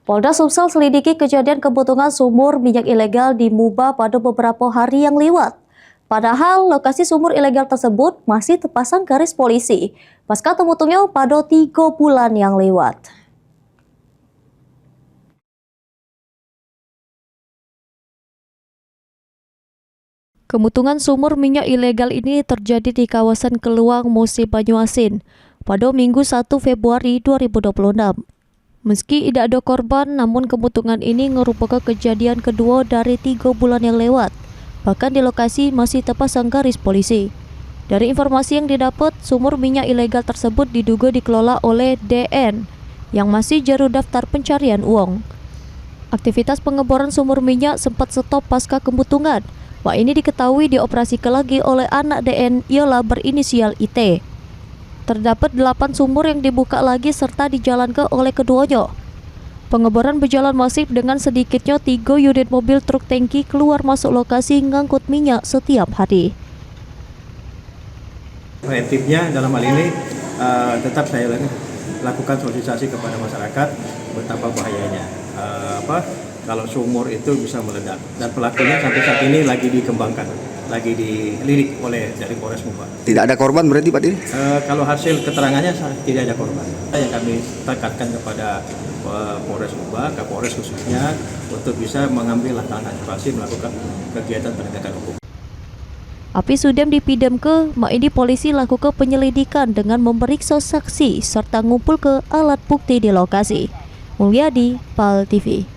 Polda Sumsel selidiki kejadian kebuntungan sumur minyak ilegal di Muba pada beberapa hari yang lewat. Padahal lokasi sumur ilegal tersebut masih terpasang garis polisi pasca temutunnya pada 3 bulan yang lewat. Kemutungan sumur minyak ilegal ini terjadi di kawasan Keluang, Musi, Banyuasin pada Minggu 1 Februari 2026. Meski tidak ada korban, namun kemutungan ini merupakan kejadian kedua dari 3 bulan yang lewat. Bahkan di lokasi masih terpasang garis polisi. Dari informasi yang didapat, sumur minyak ilegal tersebut diduga dikelola oleh DN yang masih juru daftar pencarian uang. Aktivitas pengeboran sumur minyak sempat stop pasca kemutungan. Wah, ini diketahui dioperasikan lagi oleh anak DN ialah berinisial IT. Terdapat 8 sumur yang dibuka lagi serta dijalankan oleh keduanya. Pengeboran berjalan masif dengan sedikitnya 3 unit mobil truk tangki keluar masuk lokasi ngangkut minyak setiap hari. Preventifnya dalam hal ini tetap saya lakukan sosialisasi kepada masyarakat betapa bahayanya kalau sumur itu bisa meledak, dan pelakunya sampai saat ini lagi dikembangkan, lagi dilirik oleh dari Polres Muba. Tidak ada korban berarti Pak Dini? Kalau hasil keterangannya tidak ada korban. Yang kami tekankan kepada Polres Muba, Kapolres khususnya, untuk bisa mengambil langkah antisipasi melakukan kegiatan penegakan hukum. Api Sudem dipidam ke, ini polisi lakukan penyelidikan dengan memeriksa saksi serta ngumpul ke alat bukti di lokasi. Mulyadi, PAL TV.